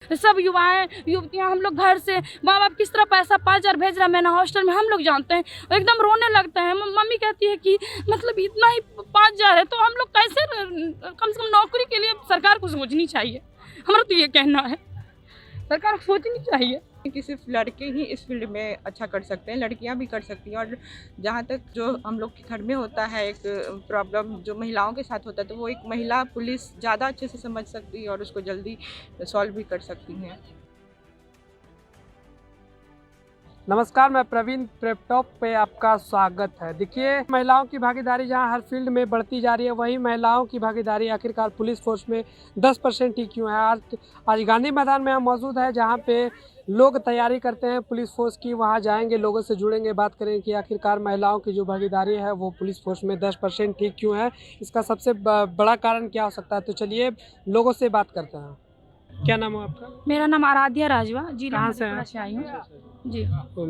सब युवाएं युवतियां हम लोग घर से माँ बाप किस तरह पैसा 5,000 भेज रहा है मैंने हॉस्टल में, हम लोग जानते हैं। एकदम रोने लगते हैं। मम्मी कहती है कि मतलब इतना ही 5,000 है तो हम लोग कैसे, कम से कम नौकरी के लिए सरकार को सोचनी चाहिए। हमारा तो ये कहना है, सरकार को सोचनी चाहिए कि सिर्फ लड़के ही इस फील्ड में अच्छा कर सकते हैं, लड़कियां भी कर सकती हैं। और जहां तक जो हम लोग के घर में होता है एक प्रॉब्लम जो महिलाओं के साथ होता है, तो वो एक महिला पुलिस ज़्यादा अच्छे से समझ सकती है और उसको जल्दी सॉल्व भी कर सकती हैं। नमस्कार, मैं प्रवीण प्रेप टॉप पे आपका स्वागत है। देखिए, महिलाओं की भागीदारी जहां हर फील्ड में बढ़ती जा रही है, वहीं महिलाओं की भागीदारी आखिरकार पुलिस फोर्स में 10% ही क्यों है। आज गांधी मैदान में हम मौजूद है, जहां पे लोग तैयारी करते हैं पुलिस फोर्स की। वहां जाएंगे, लोगों से जुड़ेंगे, बात करेंगे कि आखिरकार महिलाओं की जो भागीदारी है वो पुलिस फोर्स में 10% ठीक क्यों है, इसका सबसे बड़ा कारण क्या हो सकता है। तो चलिए लोगों से बात करते हैं। क्या नाम है आपका? मेरा नाम आराध्या राजवा जी, कहाँ से हैं? आई हूँ जी।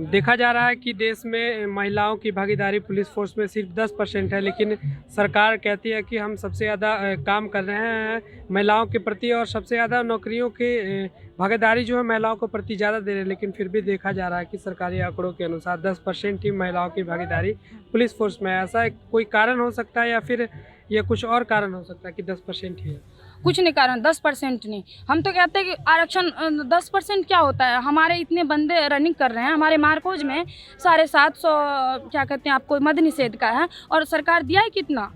देखा जा रहा है कि देश में महिलाओं की भागीदारी पुलिस फोर्स में सिर्फ 10% है, लेकिन सरकार कहती है कि हम सबसे ज़्यादा काम कर रहे हैं महिलाओं के प्रति और सबसे ज़्यादा नौकरियों की भागीदारी जो है महिलाओं को प्रति ज़्यादा दे रहे हैं। लेकिन फिर भी देखा जा रहा है कि सरकारी आंकड़ों के अनुसार 10% ही महिलाओं की भागीदारी पुलिस फोर्स में है। ऐसा कोई कारण हो सकता है या फिर ये कुछ और कारण हो सकता है कि 10% ही है? कुछ नहीं कारण, 10% नहीं। हम तो कहते हैं कि आरक्षण 10% क्या होता है। हमारे इतने बंदे रनिंग कर रहे हैं, हमारे मारकोज में 750 क्या कहते हैं आपको मद निषेध का है, और सरकार दिया है कितना,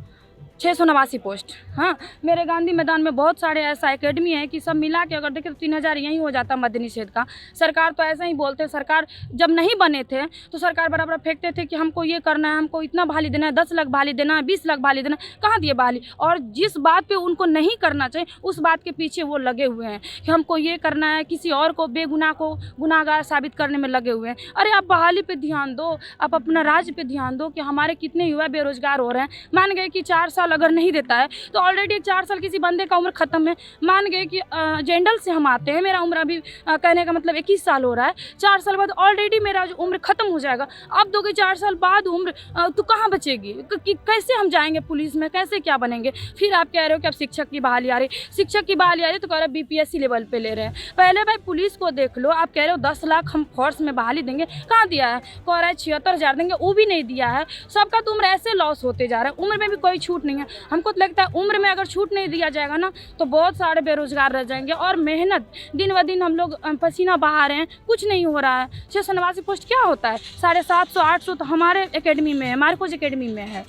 689 पोस्ट। हाँ, मेरे गांधी मैदान में बहुत सारे ऐसा एकेडमी है कि सब मिला के अगर देखें तो 3,000 यहीं हो जाता मद्य निषेध का। सरकार तो ऐसा ही बोलते हैं। सरकार जब नहीं बने थे तो सरकार बराबर फेंकते थे कि हमको ये करना है, हमको इतना बहाली देना है, 10 लाख बहाली देना है, 20 लाख बहाली देना है। कहाँ दिए बहाली? और जिस बात पे उनको नहीं करना चाहिए उस बात के पीछे वो लगे हुए हैं कि हमको ये करना है, किसी और को बेगुनाह को गुनाहगार साबित करने में लगे हुए हैं। अरे आप बहाली पे ध्यान दो, आप अपना राज्य पे ध्यान दो कि हमारे कितने युवा बेरोजगार हो रहे हैं। मान गए कि 4 साल अगर नहीं देता है तो ऑलरेडी 4 साल किसी बंदे का उम्र खत्म है। मान गए कि जेंडल से हम आते हैं, मेरा उम्र अभी कहने का मतलब 21 साल हो रहा है। 4 साल बाद ऑलरेडी मेरा जो उम्र खत्म हो जाएगा। अब दोगे 4 साल बाद उम्र, तो कहाँ बचेगी? कैसे हम जाएंगे पुलिस में, कैसे क्या बनेंगे? फिर आप कह रहे हो कि अब शिक्षक की बहाली आ रही, शिक्षक की बहाली आ रही तो कह रहे BPSC लेवल पे ले रहे हैं। पहले भाई पुलिस को देख लो। आप कह रहे हो 10 लाख हम फोर्स में बहाली देंगे, कहाँ दिया है? कह रहा है 76,000 देंगे, वो भी नहीं दिया है। सबका तो उम्र ऐसे लॉस होते जा रहा है, उम्र में भी कोई छूट नहीं है। हमको तो लगता है उम्र में अगर छूट नहीं दिया जाएगा ना तो बहुत सारे बेरोजगार रह जाएंगे। और मेहनत दिन ब दिन हम लोग पसीना बहा रहे हैं, कुछ नहीं हो रहा है। 689 पोस्ट क्या होता है? 750-800 तो हमारे एकेडमी में है, मार्कोज एकेडमी में है।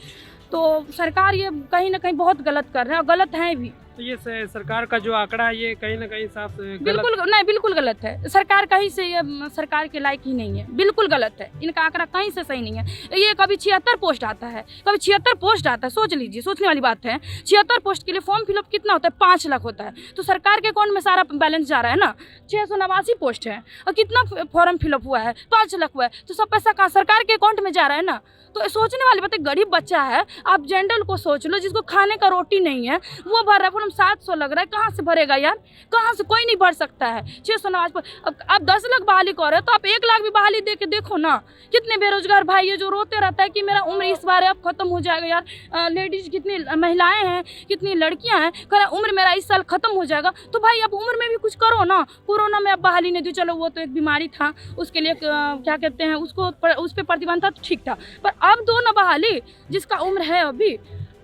तो सरकार ये कहीं ना कहीं बहुत गलत कर रहे हैं, और गलत है भी। तो ये सरकार का जो आंकड़ा है ये कहीं ना कहीं साफ बिल्कुल नहीं, बिल्कुल गलत है। सरकार कहीं से ये सरकार के लायक ही नहीं है, बिल्कुल गलत है। इनका आंकड़ा कहीं से सही नहीं है। ये कभी 76 पोस्ट आता है, कभी 76 पोस्ट आता है। सोच लीजिए, सोचने वाली बात है। 76 पोस्ट के लिए फॉर्म फिलअप कितना होता है? 5 लाख होता है। तो सरकार के अकाउंट में सारा बैलेंस जा रहा है ना। 689 पोस्ट है और कितना फॉर्म फिलअप हुआ है? 5 लाख हुआ है। तो सब पैसा कहाँ? सरकार के अकाउंट में जा रहा है ना। तो सोचने वाली बात है। गरीब बच्चा है, आप जनरल को सोच लो, जिसको खाने का रोटी नहीं है, वो भर रहा है। 700 लग रहा है, कहाँ से भरेगा यार? कहाँ से? कोई नहीं भर सकता है। 689 पर अब 10 लाख बहाली कर रहे हो तो आप 1 लाख भी बहाली दे के देखो ना। कितने बेरोजगार भाई है जो रोते रहता है कि मेरा उम्र इस बार अब खत्म हो जाएगा यार। लेडीज कितनी महिलाएं हैं, कितनी लड़कियां हैं, कह रहा उम्र मेरा इस साल खत्म हो जाएगा। तो भाई अब उम्र में भी कुछ करो ना। कोरोना में अब बहाली नहीं दी, चलो वो तो एक बीमारी था, उसके लिए क्या कहते हैं उसको, उस पर प्रतिबंध था तो ठीक था। पर अब दो ना बहाली जिसका उम्र है अभी।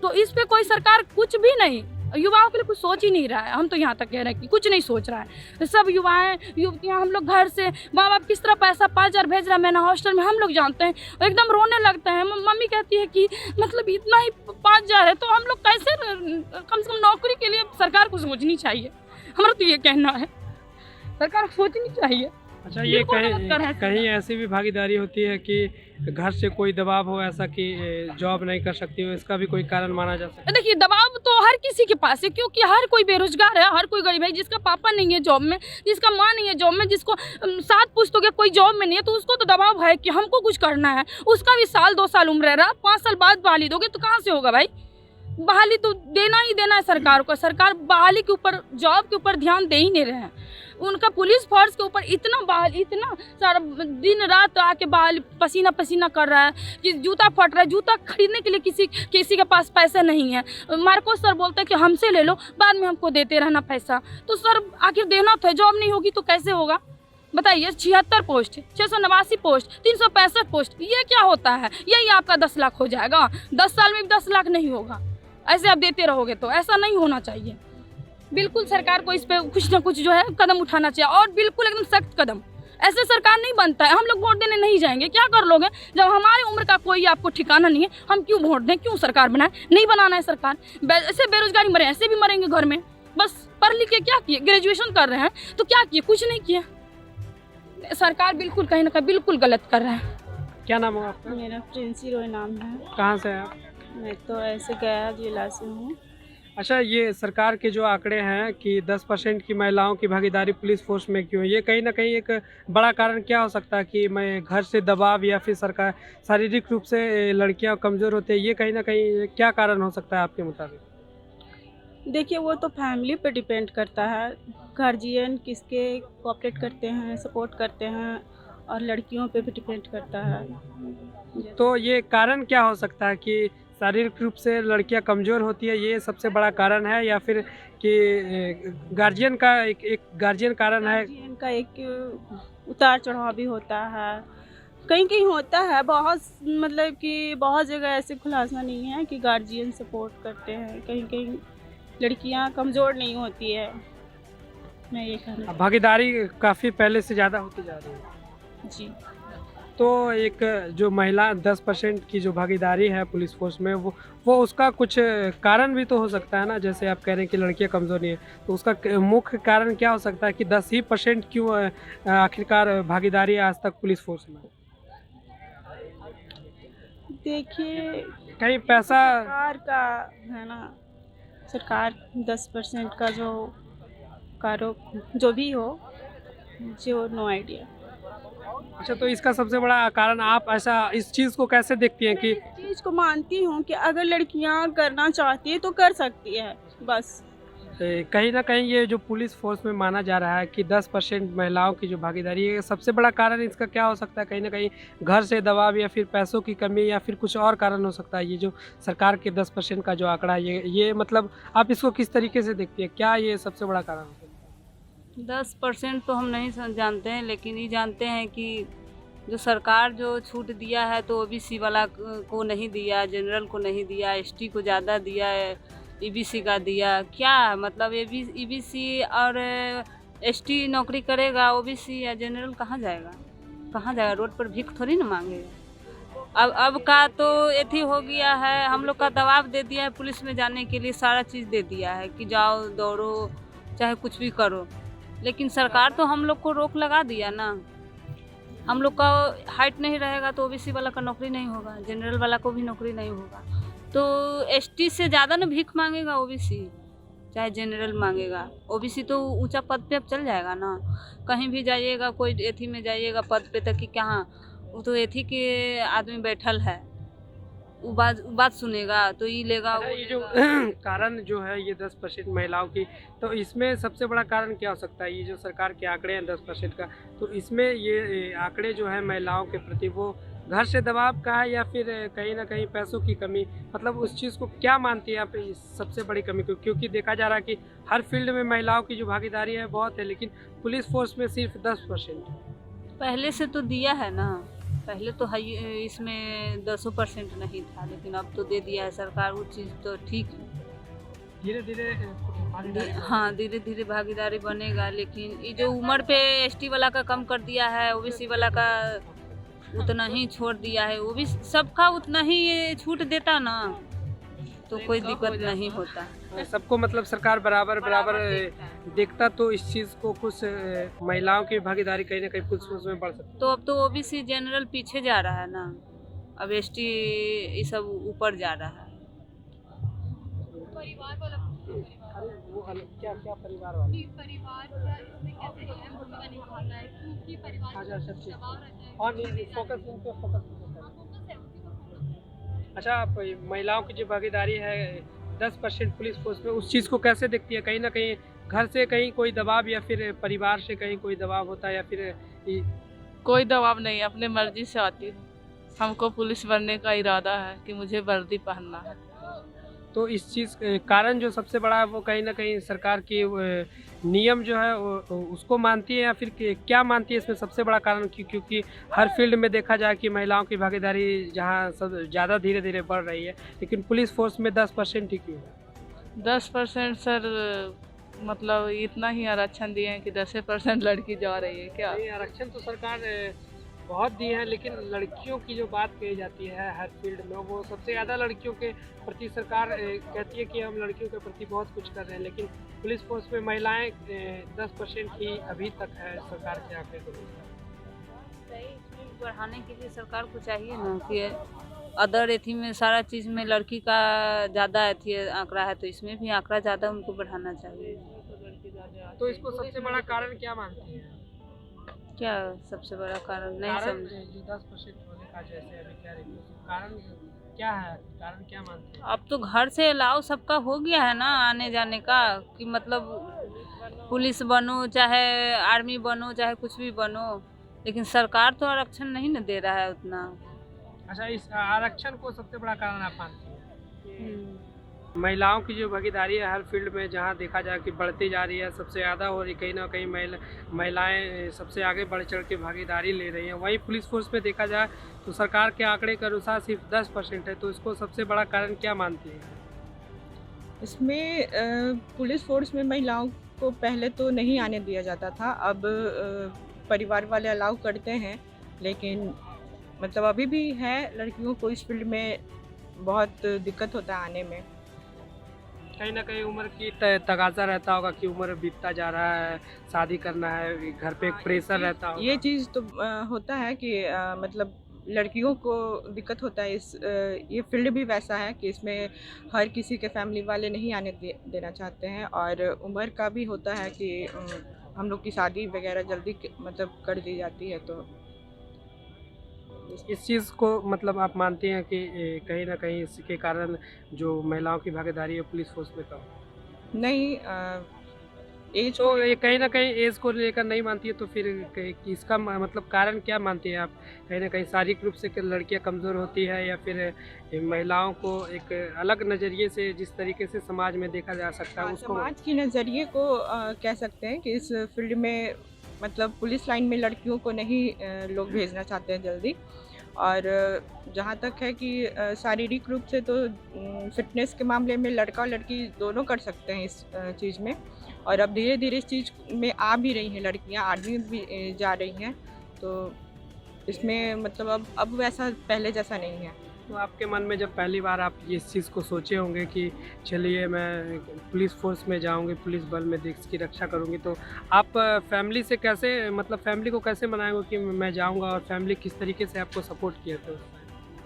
तो इस पे कोई सरकार कुछ भी नहीं, युवाओं के लिए कुछ सोच ही नहीं रहा है। हम तो यहाँ तक कह रहे हैं कि कुछ नहीं सोच रहा है। सब युवाएं युवतियां हम लोग घर से माँ बाप किस तरह पैसा 5,000 भेज रहा है मैंने हॉस्टल में, हम लोग जानते हैं। एकदम रोने लगते हैं। मम्मी कहती है कि मतलब इतना ही 5,000 है तो हम लोग कैसे, कम से कम नौकरी के लिए सरकार को सोचनी चाहिए। हमारा तो ये कहना है, सरकार को सोचनी चाहिए। अच्छा, ये कहीं ऐसी भी भागीदारी होती है कि घर से कोई दबाव हो ऐसा कि जॉब नहीं कर सकती हो, इसका भी कोई कारण माना जा सकता है? देखिए, दबाव तो हर किसी के पास है, क्योंकि हर कोई बेरोजगार है, हर कोई गरीब है। जिसका पापा नहीं है जॉब में, जिसका माँ नहीं है जॉब में, जिसको 7 पुश्तों के कोई जॉब में नहीं है, तो उसको तो दबाव है कि हमको कुछ करना है। उसका भी 1-2 साल उम्र है रहा, 5 साल बाद बहाली दोगे तो कहाँ से होगा भाई? बहाली तो देना ही देना है सरकार को। सरकार बहाली के ऊपर, जॉब के ऊपर ध्यान दे ही नहीं रहे हैं। उनका पुलिस फोर्स के ऊपर इतना सारा दिन रात आके बहाल पसीना पसीना कर रहा है कि जूता फट रहा है। जूता खरीदने के लिए किसी के पास पैसे नहीं है। मार्को सर बोलते हैं कि हमसे ले लो, बाद में हमको देते रहना पैसा। तो सर आखिर देना तो है, जॉब नहीं होगी तो कैसे होगा बताइए। 76 पोस्ट, 689 पोस्ट, 365 पोस्ट, ये क्या होता है? यही आपका 10 लाख हो जाएगा। 10 साल में भी 10 लाख नहीं होगा। ऐसे आप देते रहोगे तो ऐसा नहीं होना चाहिए। बिल्कुल सरकार को इस पे कुछ ना कुछ जो है कदम उठाना चाहिए, और बिल्कुल एकदम सख्त कदम। ऐसे सरकार नहीं बनता है। हम लोग वोट देने नहीं जाएंगे, क्या कर लोगे? जब हमारी उम्र का कोई आपको ठिकाना नहीं है, हम क्यों वोट दें? क्यों सरकार बनाए? नहीं बनाना है सरकार। ऐसे बेरोजगारी मरे, ऐसे भी मरेंगे घर में। बस पढ़ लिख के क्या किए? ग्रेजुएशन कर रहे हैं तो क्या किए? कुछ नहीं किया। सरकार बिल्कुल कहीं ना कहीं बिल्कुल गलत कर रहा है। क्या नाम है आपका? मेरा प्रिंसी रॉय नाम है। कहाँ से हैं आप? मैं तो ऐसे गया जिला से हूँ। अच्छा, ये सरकार के जो आंकड़े हैं कि 10% की महिलाओं की भागीदारी पुलिस फोर्स में क्यों, ये कहीं ना कहीं एक बड़ा कारण क्या हो सकता है कि मैं घर से दबाव या फिर सरकार शारीरिक रूप से लड़कियां कमज़ोर होती है, ये कहीं ना कहीं क्या कारण हो सकता है आपके मुताबिक? देखिए, वो तो फैमिली पे डिपेंड करता है। गार्जियन किसके कोऑपरेट करते हैं, सपोर्ट करते हैं, और लड़कियों पे भी डिपेंड करता है। तो ये कारण क्या हो सकता है कि शारीरिक रूप से लड़कियां कमज़ोर होती है, ये सबसे बड़ा कारण है, या फिर कि गार्जियन का एक गार्जियन कारण है? गार्जियन का एक उतार चढ़ाव भी होता है, कहीं कहीं होता है। बहुत मतलब कि बहुत जगह ऐसे खुलासा नहीं है कि गार्जियन सपोर्ट करते हैं। कहीं कहीं लड़कियां कमज़ोर नहीं होती है। मैं ये कहना भागीदारी काफ़ी पहले से ज़्यादा होती जा रही है जी। तो एक जो महिला 10% की जो भागीदारी है पुलिस फोर्स में, वो उसका कुछ कारण भी तो हो सकता है ना। जैसे आप कह रहे हैं कि लड़कियां कमज़ोर नहीं है, तो उसका मुख्य कारण क्या हो सकता है कि 10% क्यों आखिरकार भागीदारी है आज तक पुलिस फोर्स में? देखिए, कहीं पैसा सरकार का है ना, सरकार 10% का जो जो भी हो, जो नो आइडिया। अच्छा, तो इसका सबसे बड़ा कारण आप ऐसा इस चीज़ को कैसे देखती हैं कि इस चीज़ को मानती हूँ कि अगर लड़कियाँ करना चाहती है तो कर सकती है, बस। कहीं ना कहीं ये जो पुलिस फोर्स में माना जा रहा है कि 10% महिलाओं की जो भागीदारी है, सबसे बड़ा कारण इसका क्या हो सकता है? कहीं ना कहीं घर से दबाव या फिर पैसों की कमी या फिर कुछ और कारण हो सकता है? ये जो सरकार के 10% का जो आंकड़ा है, ये मतलब आप इसको किस तरीके से देखती है? क्या ये सबसे बड़ा कारण हो सकता है? 10% तो हम नहीं जानते हैं, लेकिन ये जानते हैं कि जो सरकार जो छूट दिया है तो ओबीसी वाला को नहीं दिया, जनरल को नहीं दिया, एसटी को ज़्यादा दिया है, ईबीसी का दिया। क्या मतलब ईबीसी और एसटी नौकरी करेगा, ओबीसी या जनरल कहाँ जाएगा? कहाँ जाएगा? रोड पर भीख थोड़ी ना मांगेगा। अब का तो एथी हो गया है, हम लोग का दबाव दे दिया है पुलिस में जाने के लिए, सारा चीज़ दे दिया है कि जाओ दौड़ो चाहे कुछ भी करो। लेकिन सरकार तो हम लोग को रोक लगा दिया ना। हम लोग का हाइट नहीं रहेगा तो ओबीसी वाला का नौकरी नहीं होगा, जनरल वाला को भी नौकरी नहीं होगा। तो एसटी से ज़्यादा ना भीख मांगेगा ओबीसी, चाहे जनरल मांगेगा। ओबीसी तो ऊंचा पद पे अब चल जाएगा ना। कहीं भी जाइएगा, कोई एथी में जाइएगा पद पे तक कि कहाँ, वो तो एथी के आदमी बैठल है, वो बात सुनेगा तो ये लेगा। ये जो कारण जो है ये 10% महिलाओं की, तो इसमें सबसे बड़ा कारण क्या हो सकता है? ये जो सरकार के आंकड़े हैं 10% का, तो इसमें ये आंकड़े जो है महिलाओं के प्रति वो घर से दबाव का है या फिर कहीं ना कहीं पैसों की कमी? मतलब उस चीज़ को क्या मानती है आप सबसे बड़ी कमी को? क्योंकि देखा जा रहा है कि हर फील्ड में महिलाओं की जो भागीदारी है बहुत है, लेकिन पुलिस फोर्स में सिर्फ 10%। पहले से तो दिया है ना, पहले तो इसमें 10% नहीं था, लेकिन अब तो दे दिया है सरकार। वो चीज़ तो ठीक है, धीरे धीरे हाँ धीरे धीरे भागीदारी बनेगा। लेकिन ये जो उम्र पे एसटी वाला का कम कर दिया है, ओबीसी वाला का उतना ही छोड़ दिया है, वो भी सबका उतना ही ये छूट देता ना तो कोई दिक्कत नहीं होता। सबको मतलब सरकार बराबर देखता तो इस चीज़ को कुछ महिलाओं की भागीदारी कहीं ना कहीं पुलिस फोर्स में बढ़ सकती। तो अब तो ओबीसी जनरल पीछे जा रहा है ना, अब एसटी ये सब ऊपर जा रहा है। परिवार वाला वो क्या परिवार वाला परिवार का इसमें कैसे भूमिका निभाता है, क्योंकि परिवार दबाव रहता है। और नहीं, फोकस इन पे फोकस फोकस है उसी पर फोकस। अच्छा, आप महिलाओं की जो भागीदारी है 10% पुलिस फोर्स में, उस चीज़ को कैसे देखती है? कहीं ना कहीं घर से कहीं कोई दबाव या फिर परिवार से कहीं कोई दबाव होता है या फिर कोई दबाव नहीं, अपने मर्जी से आती हूँ। हमको पुलिस बनने का इरादा है कि मुझे वर्दी पहनना है। तो इस चीज़ कारण जो सबसे बड़ा है वो कहीं ना कहीं सरकार की नियम जो है उसको मानती है या फिर क्या मानती है इसमें सबसे बड़ा कारण क्योंकि हर फील्ड में देखा जाए कि महिलाओं की भागीदारी जहाँ सब ज़्यादा धीरे धीरे बढ़ रही है, लेकिन पुलिस फोर्स में 10% ही क्यों है? 10% सर, मतलब इतना ही आरक्षण दिए हैं कि 10% लड़की जा रही है क्या? नहीं, आरक्षण तो सरकार बहुत दिए हैं, लेकिन लड़कियों की जो बात कही जाती है हर फील्ड में वो सबसे ज़्यादा लड़कियों के प्रति सरकार कहती है कि हम लड़कियों के प्रति बहुत कुछ कर रहे हैं, लेकिन पुलिस फोर्स में महिलाएं 10% ही अभी तक है सरकार के आंकड़े को। बढ़ाने के लिए सरकार को चाहिए ना कि अदर एथी में सारा चीज़ में लड़की का ज़्यादा एथी आंकड़ा है, तो इसमें भी आंकड़ा ज़्यादा उनको बढ़ाना चाहिए। तो इसको सबसे बड़ा कारण क्या मानती है? क्या सबसे बड़ा कारण नहीं समझे। जो 10% होने का जैसे अभी कह रही थी, कारण क्या है? कारण क्या मानते हैं? अब तो घर से अलाउ सबका हो गया है ना आने जाने का, कि मतलब पुलिस बनो चाहे आर्मी बनो चाहे कुछ भी बनो, लेकिन सरकार तो आरक्षण नहीं ना दे रहा है उतना। अच्छा, इस आरक्षण को सबसे बड़ा कारण आप मानते हैं? महिलाओं की जो भागीदारी है हर फील्ड में जहां देखा जाए कि बढ़ती जा रही है, सबसे ज़्यादा हो रही, कहीं ना कहीं महिलाएं सबसे आगे बढ़ चढ़ के भागीदारी ले रही हैं। वहीं पुलिस फोर्स में देखा जाए तो सरकार के आंकड़े के अनुसार सिर्फ 10% है, तो इसको सबसे बड़ा कारण क्या मानती है? इसमें पुलिस फोर्स में महिलाओं को पहले तो नहीं आने दिया जाता था, अब परिवार वाले अलाउ करते हैं, लेकिन मतलब अभी भी है लड़कियों को इस फील्ड में बहुत दिक्कत होता है आने में। कहीं ना कहीं उम्र की तगाजा रहता होगा कि उम्र बीतता जा रहा है, शादी करना है, घर पे एक प्रेशर रहता होगा। ये चीज़ तो होता है कि मतलब लड़कियों को दिक्कत होता है। ये फील्ड भी वैसा है कि इसमें हर किसी के फैमिली वाले नहीं आने देना चाहते हैं, और उम्र का भी होता है कि हम लोग की शादी वगैरह जल्दी मतलब कर दी जाती है। तो इस चीज़ को मतलब आप मानते हैं कि कहीं ना कहीं इसके कारण जो महिलाओं की भागीदारी है पुलिस फोर्स में कम? नहीं, एज तो ये कहीं ना कहीं एज को लेकर नहीं मानती है, तो फिर इसका मतलब कारण क्या मानती हैं आप? कहीं ना कहीं शारीरिक रूप से लड़कियां कमज़ोर होती है या फिर महिलाओं को एक अलग नज़रिए से जिस तरीके से समाज में देखा जा सकता है उसको? समाज के नज़रिए को कह सकते हैं कि इस फील्ड में मतलब पुलिस लाइन में लड़कियों को नहीं लोग भेजना चाहते हैं जल्दी। और जहाँ तक है कि शारीरिक रूप से तो फिटनेस के मामले में लड़का और लड़की दोनों कर सकते हैं इस चीज़ में, और अब धीरे धीरे इस चीज़ में आ भी रही हैं लड़कियाँ, आर्मी भी जा रही हैं, तो इसमें मतलब अब वैसा पहले जैसा नहीं है। तो आपके मन में जब पहली बार आप इस चीज़ को सोचे होंगे कि चलिए मैं पुलिस फोर्स में जाऊंगी, पुलिस बल में देश की रक्षा करूंगी, तो आप फैमिली से कैसे मतलब फैमिली को कैसे मनाएंगे कि मैं जाऊंगा, और फैमिली किस तरीके से आपको सपोर्ट किया था?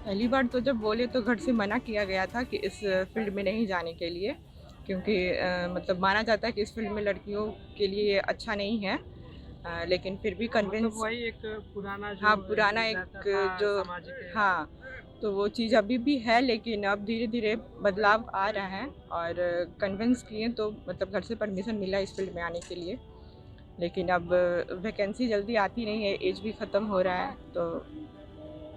पहली बार तो जब बोले तो घर से मना किया गया था कि इस फील्ड में नहीं जाने के लिए, क्योंकि मतलब माना जाता है कि इस फील्ड में लड़कियों के लिए अच्छा नहीं है, लेकिन फिर भी कन्विंस मतलब वही एक पुराना जो हाँ पुराना एक जो हाँ, तो वो चीज़ अभी भी है, लेकिन अब धीरे धीरे बदलाव आ रहा है, और कन्विंस किए तो मतलब घर से परमिशन मिला इस फील्ड में आने के लिए, लेकिन अब वैकेंसी जल्दी आती नहीं है, एज भी ख़त्म हो रहा है, तो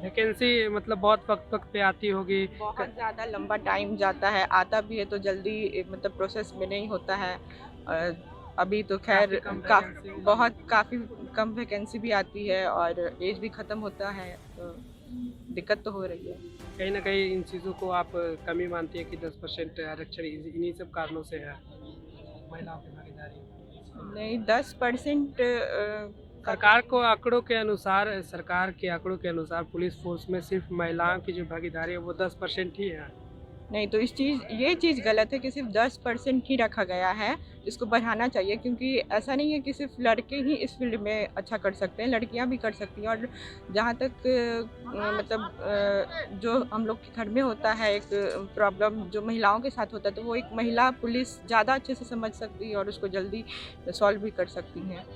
वैकेंसी मतलब बहुत वक्त पे आती होगी, बहुत ज़्यादा लंबा टाइम जाता है, आता भी है तो जल्दी मतलब प्रोसेस में नहीं होता है। अभी तो खैर काफ़ी कम वैकेंसी भी आती है और एज भी ख़त्म होता है, तो दिक्कत तो हो रही है। कहीं ना कहीं इन चीज़ों को आप कमी मानती है कि 10% आरक्षण इन्हीं सब कारणों से है महिलाओं की भागीदारी? नहीं, 10% सरकार के आंकड़ों के अनुसार पुलिस फोर्स में सिर्फ महिलाओं की जो भागीदारी है वो 10% ही है। नहीं, तो ये चीज़ गलत है कि सिर्फ 10% ही रखा गया है, इसको बढ़ाना चाहिए, क्योंकि ऐसा नहीं है कि सिर्फ लड़के ही इस फील्ड में अच्छा कर सकते हैं, लड़कियां भी कर सकती हैं। और जहाँ तक मतलब जो हम लोग के घर में होता है एक प्रॉब्लम जो महिलाओं के साथ होता है, तो वो एक महिला पुलिस ज़्यादा अच्छे से समझ सकती है और उसको जल्दी सॉल्व भी कर सकती हैं।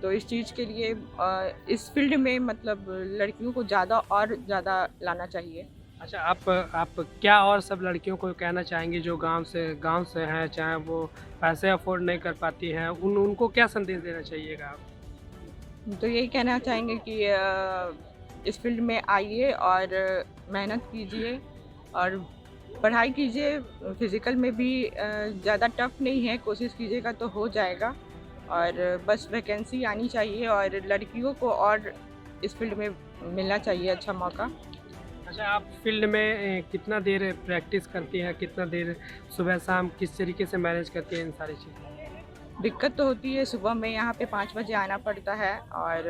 तो इस चीज़ के लिए इस फील्ड में मतलब लड़कियों को ज़्यादा और ज़्यादा लाना चाहिए। अच्छा, आप क्या और सब लड़कियों को कहना चाहेंगे जो गांव से हैं, चाहे वो पैसे अफोर्ड नहीं कर पाती हैं, उनको क्या संदेश देना चाहिएगा आप? तो यही कहना चाहेंगे कि इस फील्ड में आइए और मेहनत कीजिए और पढ़ाई कीजिए। फिज़िकल में भी ज़्यादा टफ नहीं है, कोशिश कीजिएगा तो हो जाएगा। और बस वैकेंसी आनी चाहिए और लड़कियों को और इस फील्ड में मिलना चाहिए अच्छा मौका। अच्छा, आप फील्ड में कितना देर प्रैक्टिस करती हैं, कितना देर सुबह शाम किस तरीके से मैनेज करती हैं इन सारी चीज़ें? दिक्कत तो होती है, सुबह में यहाँ पे 5 बजे आना पड़ता है और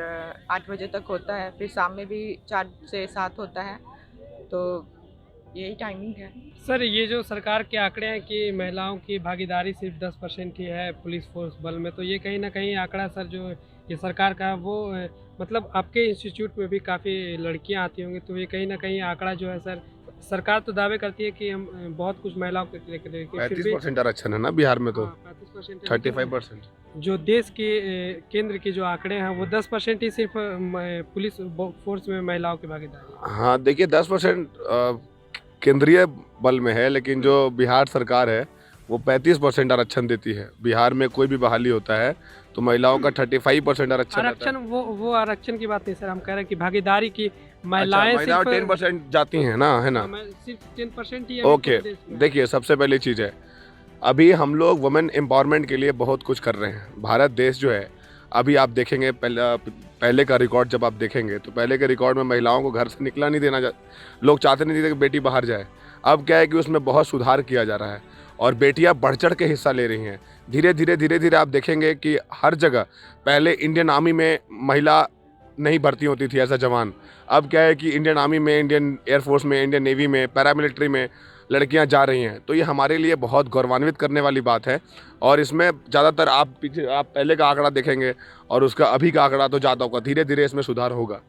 8 बजे तक होता है, फिर शाम में भी 4 से 7 होता है, तो यही टाइमिंग है। सर, ये जो सरकार के आंकड़े हैं कि महिलाओं की भागीदारी सिर्फ 10% ही है पुलिस फोर्स बल में, तो ये कहीं ना कहीं आंकड़ा सर जो ये सरकार का है वो मतलब आपके इंस्टीट्यूट में भी काफ़ी लड़कियां आती होंगी, तो ये कहीं ना कहीं आंकड़ा जो है सर, सरकार तो दावे करती है कि हम बहुत कुछ महिलाओं के लेकर 35% आरक्षण है ना बिहार में, तो 35% 35%। जो देश के केंद्र के जो आंकड़े हैं वो 10% ही सिर्फ पुलिस फोर्स में महिलाओं की भागीदारी। हाँ देखिए, 10% केंद्रीय बल में है, लेकिन जो बिहार सरकार है वो 35% आरक्षण देती है। बिहार में कोई भी बहाली होता है तो महिलाओं का 35% आरक्षण रहता है। वो आरक्षण की बात नहीं सर, हम कह रहे हैं कि भागीदारी की महिलाएं महिलाएं सिर्फ 10% जाती हैं ना, है ना? सिर्फ 10% ही ओके, देखिए सबसे पहली चीज़ है, अभी हम लोग वुमेन एम्पावरमेंट के लिए बहुत कुछ कर रहे हैं। भारत देश जो है, अभी आप देखेंगे पहले का रिकॉर्ड जब आप देखेंगे तो पहले के रिकॉर्ड में महिलाओं को घर से निकला नहीं देना, लोग चाहते नहीं थे कि बेटी बाहर जाए। अब क्या है कि उसमें बहुत सुधार किया जा रहा है और बेटियां बढ़ चढ़ के हिस्सा ले रही हैं। धीरे धीरे आप देखेंगे कि हर जगह, पहले इंडियन आर्मी में महिला नहीं भर्ती होती थी एज अ जवान, अब क्या है कि इंडियन आर्मी में, इंडियन एयरफोर्स में, इंडियन नेवी में, पैरामिलिट्री में लड़कियां जा रही हैं। तो ये हमारे लिए बहुत गौरवान्वित करने वाली बात है। और इसमें ज़्यादातर आप पहले का आंकड़ा देखेंगे और उसका अभी का आंकड़ा तो ज़्यादा होगा, धीरे धीरे इसमें सुधार होगा।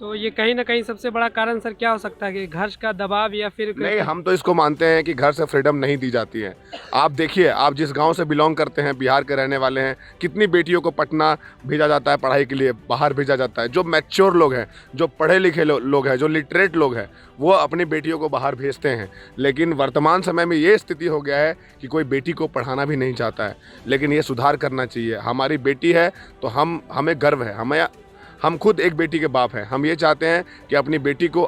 तो ये कहीं ना कहीं सबसे बड़ा कारण सर क्या हो सकता है कि घर का दबाव या फिर नहीं, हम तो इसको मानते हैं कि घर से फ्रीडम नहीं दी जाती है। आप देखिए, आप जिस गांव से बिलोंग करते हैं, बिहार के रहने वाले हैं, कितनी बेटियों को पटना भेजा जाता है पढ़ाई के लिए, बाहर भेजा जाता है। जो मैच्योर लोग हैं, जो पढ़े लिखे लोग हैं, जो लिटरेट लोग हैं, वो अपनी बेटियों को बाहर भेजते हैं। लेकिन वर्तमान समय में ये स्थिति हो गया है कि कोई बेटी को पढ़ाना भी नहीं चाहता है, लेकिन ये सुधार करना चाहिए। हमारी बेटी है तो हमें गर्व है, हम खुद एक बेटी के बाप हैं। हम ये चाहते हैं कि अपनी बेटी को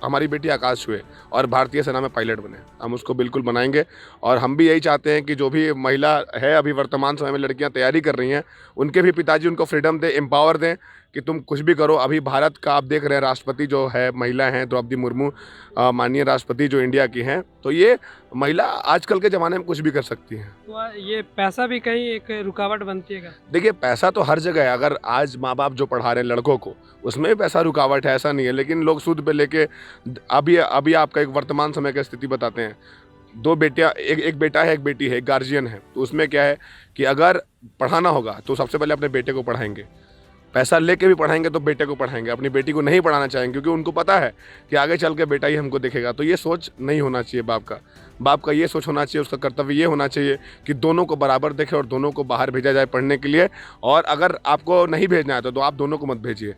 हमारी बेटी आकाश छुए और भारतीय सेना में पायलट बने। हम उसको बिल्कुल बनाएंगे और हम भी यही चाहते हैं कि जो भी महिला है, अभी वर्तमान समय में लड़कियां तैयारी कर रही हैं, उनके भी पिताजी उनको फ्रीडम दें, एम्पावर दें कि तुम कुछ भी करो। अभी भारत का आप देख रहे हैं राष्ट्रपति जो है महिला हैं, द्रौपदी मुर्मू माननीय राष्ट्रपति जो इंडिया की हैं, तो ये महिला आजकल के ज़माने में कुछ भी कर सकती हैं। तो ये पैसा भी कहीं एक रुकावट बनती है? देखिए, पैसा तो हर जगह है। अगर आज माँ बाप जो पढ़ा रहे हैं लड़कों को, उसमें भी पैसा रुकावट है, ऐसा नहीं है। लेकिन लोग सूद पे लेके अभी आपका एक वर्तमान समय की स्थिति बताते हैं। 2 बेटियां, एक बेटा है, एक बेटी है, एक गार्जियन है, तो उसमें क्या है कि अगर पढ़ाना होगा तो सबसे पहले अपने बेटे को पढ़ाएंगे, पैसा लेके भी पढ़ाएंगे तो बेटे को पढ़ाएंगे, अपनी बेटी को नहीं पढ़ाना चाहेंगे क्योंकि उनको पता है कि आगे चल के बेटा ही हमको देखेगा। तो ये सोच नहीं होना चाहिए बाप का ये सोच होना चाहिए, उसका कर्तव्य ये होना चाहिए कि दोनों को बराबर देखे और दोनों को बाहर भेजा जाए पढ़ने के लिए। और अगर आपको नहीं भेजना है तो आप दोनों को मत भेजिए,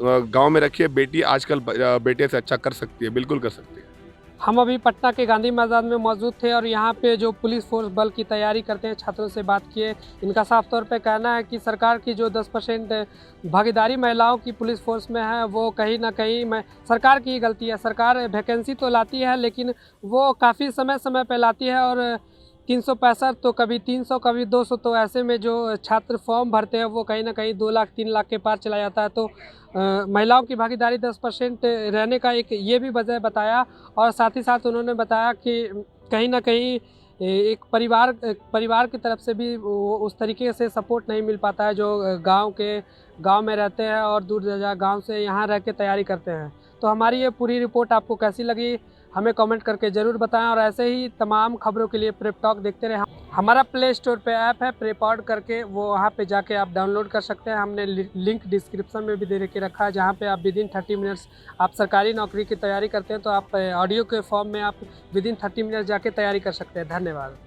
गाँव में रखिए। बेटी आजकल बेटे से अच्छा कर सकती है, बिल्कुल कर सकती है। हम अभी पटना के गांधी मैदान में मौजूद थे और यहाँ पे जो पुलिस फोर्स बल की तैयारी करते हैं छात्रों से बात किए। इनका साफ तौर पे कहना है कि सरकार की जो 10% भागीदारी महिलाओं की पुलिस फोर्स में है वो कहीं ना कहीं सरकार की ही गलती है। सरकार वैकेंसी तो लाती है लेकिन वो काफ़ी समय पे लाती है और 365 तो कभी 300 कभी 200, तो ऐसे में जो छात्र फॉर्म भरते हैं वो कहीं ना कहीं 2 लाख 3 लाख के पार चला जाता है। तो महिलाओं की भागीदारी 10% रहने का एक ये भी वजह बताया और साथ ही साथ उन्होंने बताया कि कहीं ना कहीं एक परिवार की तरफ से भी उस तरीके से सपोर्ट नहीं मिल पाता है जो गांव में रहते हैं और दूर दराज गांव से यहाँ रह के तैयारी करते हैं। तो हमारी ये पूरी रिपोर्ट आपको कैसी लगी हमें कमेंट करके ज़रूर बताएं और ऐसे ही तमाम खबरों के लिए प्रेप टॉक देखते रहें। हमारा प्ले स्टोर पे ऐप है प्रेपॉड करके, वो वहाँ पे जाके आप डाउनलोड कर सकते हैं। हमने लिंक डिस्क्रिप्शन में भी दे के रखा है, जहाँ पे आप विदिन 30 मिनट्स आप सरकारी नौकरी की तैयारी करते हैं तो आप ऑडियो के फॉर्म में आप विदिन 30 मिनट्स जाके तैयारी कर सकते हैं। धन्यवाद।